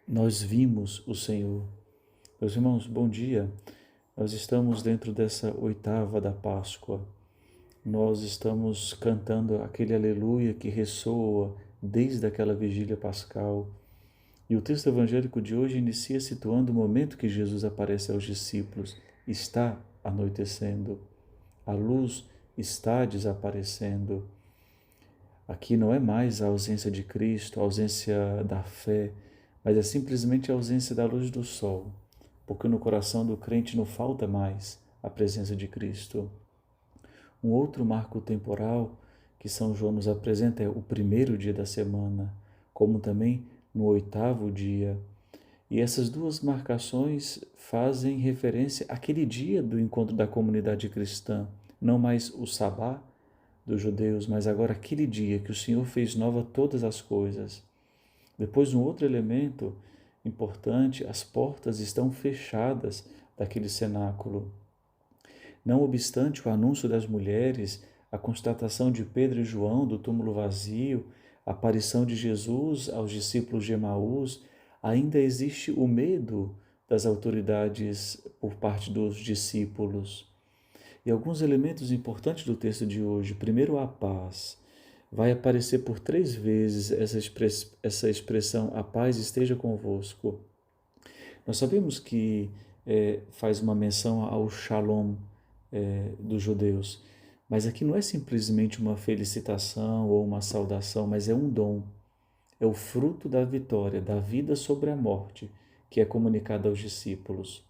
nós vimos o Senhor. Meus irmãos, bom dia. Nós estamos dentro dessa oitava da Páscoa. Nós estamos cantando aquele aleluia que ressoa desde aquela vigília pascal. E o texto evangélico de hoje inicia situando o momento que Jesus aparece aos discípulos. Está anoitecendo. A luz está desaparecendo. Aqui não é mais a ausência de Cristo, a ausência da fé, mas é simplesmente a ausência da luz do sol, porque no coração do crente não falta mais a presença de Cristo. Um outro marco temporal que São João nos apresenta é o primeiro dia da semana, como também no oitavo dia. E essas duas marcações fazem referência àquele dia do encontro da comunidade cristã, não mais o sabá dos judeus, mas agora aquele dia que o Senhor fez nova todas as coisas. Depois, um outro elemento importante, as portas estão fechadas daquele cenáculo. Não obstante o anúncio das mulheres, a constatação de Pedro e João do túmulo vazio, a aparição de Jesus aos discípulos de Emaús, ainda existe o medo das autoridades por parte dos discípulos. E alguns elementos importantes do texto de hoje. Primeiro, a paz. Vai aparecer por 3 vezes essa expressão, a paz esteja convosco. Nós sabemos que faz uma menção ao shalom dos judeus, mas aqui não é simplesmente uma felicitação ou uma saudação, mas é um dom. É o fruto da vitória, da vida sobre a morte, que é comunicado aos discípulos.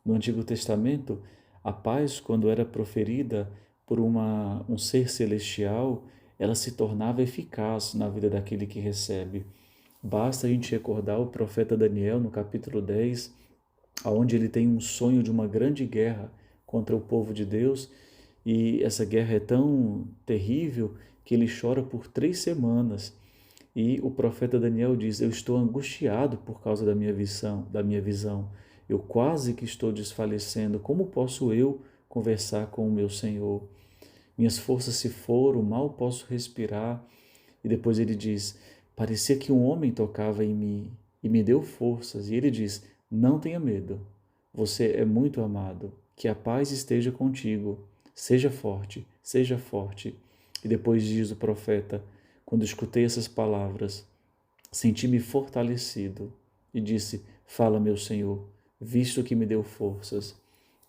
No Antigo Testamento, a paz, quando era proferida por um ser celestial, ela se tornava eficaz na vida daquele que recebe. Basta a gente recordar o profeta Daniel, no capítulo 10, onde ele tem um sonho de uma grande guerra contra o povo de Deus, e essa guerra é tão terrível que ele chora por 3 semanas. E o profeta Daniel diz: eu estou angustiado por causa da minha visão. Eu quase que estou desfalecendo. Como posso eu conversar com o meu Senhor? Minhas forças se foram, mal posso respirar. E depois ele diz: parecia que um homem tocava em mim e me deu forças. E ele diz: não tenha medo. Você é muito amado. Que a paz esteja contigo. Seja forte, seja forte. E depois diz o profeta: quando escutei essas palavras, senti-me fortalecido e disse: fala, meu Senhor, visto que me deu forças.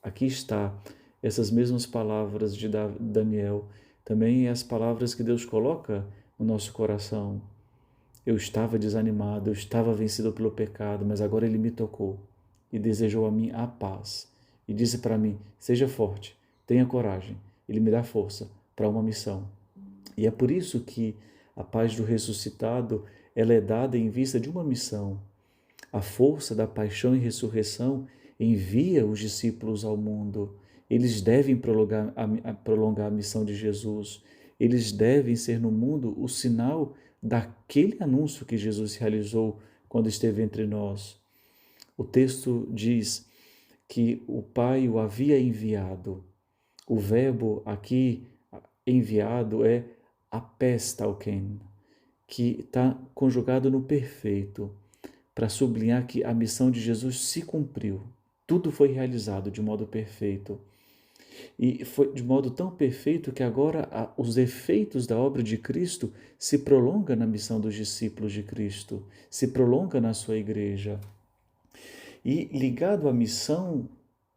Aqui está, essas mesmas palavras de Daniel, também as palavras que Deus coloca no nosso coração. Eu estava desanimado, eu estava vencido pelo pecado, mas agora Ele me tocou e desejou a mim a paz. E disse para mim: seja forte, tenha coragem. Ele me dá força para uma missão. E é por isso que a paz do ressuscitado ela é dada em vista de uma missão. A força da paixão e ressurreição envia os discípulos ao mundo. Eles devem prolongar a missão de Jesus. Eles devem ser no mundo o sinal daquele anúncio que Jesus realizou quando esteve entre nós. O texto diz que o Pai o havia enviado. O verbo aqui enviado é apestalken, que está conjugado no perfeito, para sublinhar que a missão de Jesus se cumpriu. Tudo foi realizado de modo perfeito. E foi de modo tão perfeito que agora os efeitos da obra de Cristo se prolongam na missão dos discípulos de Cristo, se prolonga na sua igreja. E ligado à missão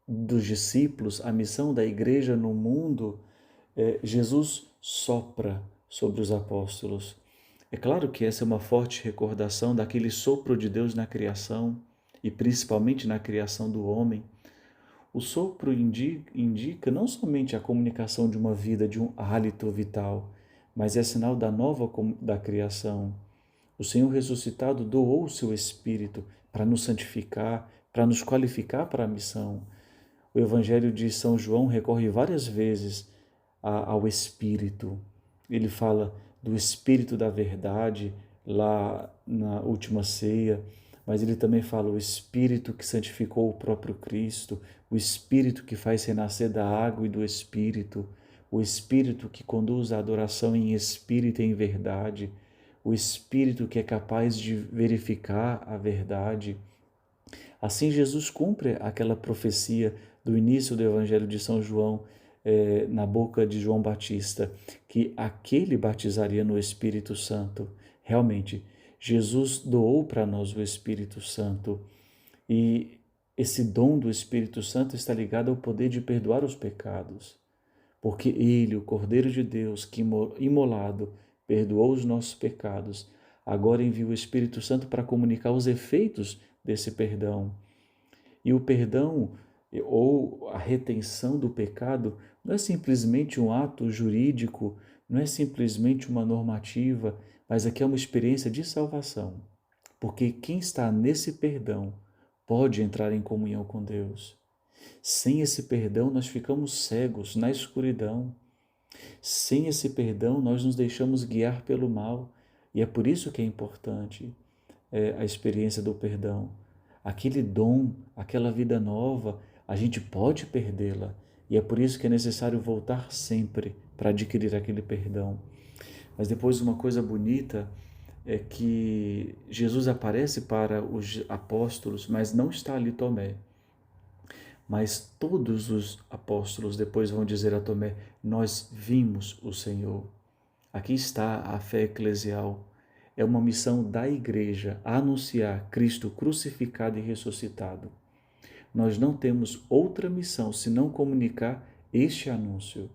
dos discípulos, à missão da igreja no mundo, Jesus sopra sobre os apóstolos. É claro que essa é uma forte recordação daquele sopro de Deus na criação e principalmente na criação do homem. O sopro indica não somente a comunicação de uma vida, de um hálito vital, mas é sinal da da criação. O Senhor ressuscitado doou o seu Espírito para nos santificar, para nos qualificar para a missão. O Evangelho de São João recorre várias vezes ao Espírito. Ele fala do Espírito da verdade lá na última ceia, mas ele também fala o Espírito que santificou o próprio Cristo, o Espírito que faz renascer da água e do Espírito, o Espírito que conduz à adoração em espírito e em verdade, o Espírito que é capaz de verificar a verdade. Assim, Jesus cumpre aquela profecia do início do Evangelho de São João, na boca de João Batista, que aquele batizaria no Espírito Santo. Realmente, Jesus doou para nós o Espírito Santo e esse dom do Espírito Santo está ligado ao poder de perdoar os pecados, porque Ele, o Cordeiro de Deus, que imolado, perdoou os nossos pecados, agora envia o Espírito Santo para comunicar os efeitos desse perdão. E o perdão ou a retenção do pecado não é simplesmente um ato jurídico, não é simplesmente uma normativa, mas aqui é uma experiência de salvação. Porque quem está nesse perdão pode entrar em comunhão com Deus. Sem esse perdão, nós ficamos cegos na escuridão. Sem esse perdão, nós nos deixamos guiar pelo mal. E é por isso que é importante a experiência do perdão. Aquele dom, aquela vida nova, a gente pode perdê-la. E é por isso que é necessário voltar sempre para adquirir aquele perdão. Mas depois uma coisa bonita é que Jesus aparece para os apóstolos, mas não está ali Tomé. Mas todos os apóstolos depois vão dizer a Tomé: nós vimos o Senhor. Aqui está a fé eclesial. É uma missão da igreja anunciar Cristo crucificado e ressuscitado. Nós não temos outra missão senão comunicar este anúncio.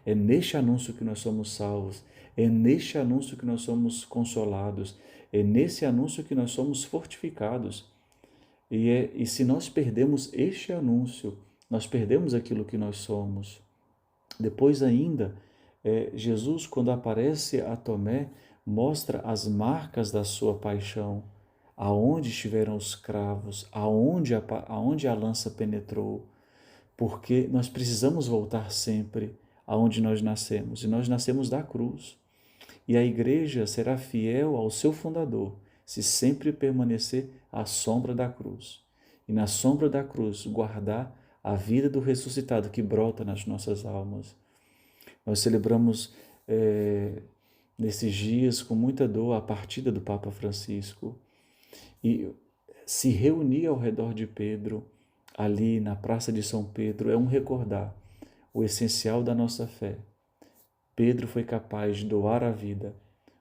É neste anúncio que nós somos salvos, é neste anúncio que nós somos consolados, é nesse anúncio que nós somos fortificados. E se nós perdemos este anúncio, nós perdemos aquilo que nós somos. Depois ainda, Jesus, quando aparece a Tomé, mostra as marcas da sua paixão, aonde estiveram os cravos, aonde a lança penetrou, porque nós precisamos voltar sempre aonde nós nascemos, e nós nascemos da cruz. E a igreja será fiel ao seu fundador, se sempre permanecer à sombra da cruz. E na sombra da cruz guardar a vida do ressuscitado que brota nas nossas almas. Nós celebramos nesses dias com muita dor a partida do Papa Francisco. E se reunir ao redor de Pedro, ali na Praça de São Pedro, é um recordar o essencial da nossa fé. Pedro foi capaz de doar a vida.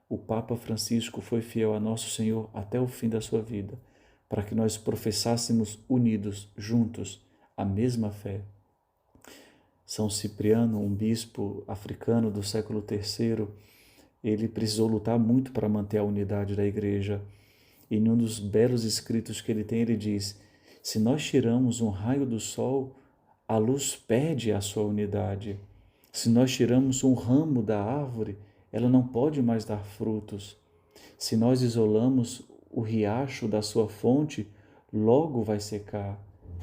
O Papa Francisco foi fiel a nosso Senhor até o fim da sua vida, para que nós professássemos unidos, juntos, a mesma fé. São Cipriano, um bispo africano do século III, ele precisou lutar muito para manter a unidade da igreja. E em um dos belos escritos que ele tem, ele diz: se nós tiramos um raio do sol, a luz perde a sua unidade. Se nós tiramos um ramo da árvore, ela não pode mais dar frutos. Se nós isolamos o riacho da sua fonte, logo vai secar.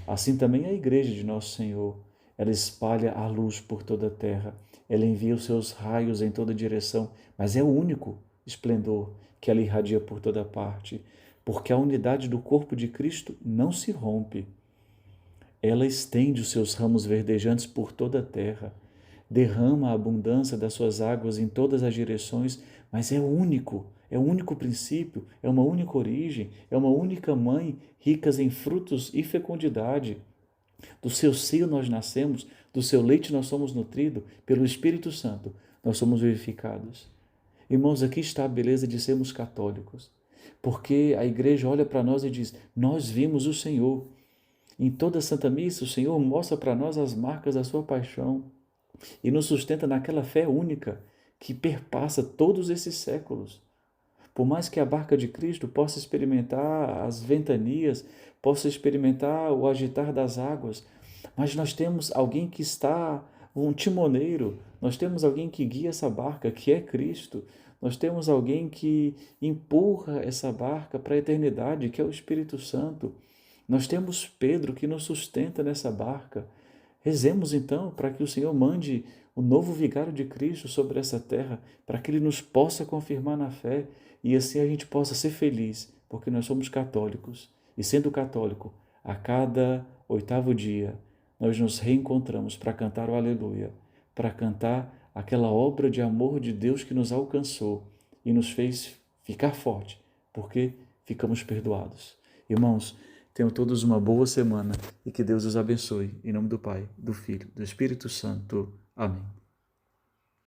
Assim também a igreja de Nosso Senhor. Ela espalha a luz por toda a terra. Ela envia os seus raios em toda direção, mas é o único esplendor que ela irradia por toda parte, porque a unidade do corpo de Cristo não se rompe. Ela estende os seus ramos verdejantes por toda a terra, derrama a abundância das suas águas em todas as direções, mas é o único princípio, é uma única origem, é uma única mãe, ricas em frutos e fecundidade. Do seu seio nós nascemos, do seu leite nós somos nutridos, pelo Espírito Santo nós somos vivificados. Irmãos, aqui está a beleza de sermos católicos, porque a igreja olha para nós e diz: nós vimos o Senhor. Em toda a Santa Missa, o Senhor mostra para nós as marcas da sua paixão e nos sustenta naquela fé única que perpassa todos esses séculos. Por mais que a barca de Cristo possa experimentar as ventanias, possa experimentar o agitar das águas, mas nós temos alguém que está, um timoneiro, nós temos alguém que guia essa barca, que é Cristo, nós temos alguém que empurra essa barca para a eternidade, que é o Espírito Santo. Nós temos Pedro que nos sustenta nessa barca. Rezemos então para que o Senhor mande o novo vigário de Cristo sobre essa terra, para que ele nos possa confirmar na fé e assim a gente possa ser feliz, porque nós somos católicos. E sendo católico, a cada 8º dia, nós nos reencontramos para cantar o Aleluia, para cantar aquela obra de amor de Deus que nos alcançou e nos fez ficar forte, porque ficamos perdoados. Irmãos, tenham todos uma boa semana e que Deus os abençoe. Em nome do Pai, do Filho, do Espírito Santo. Amém.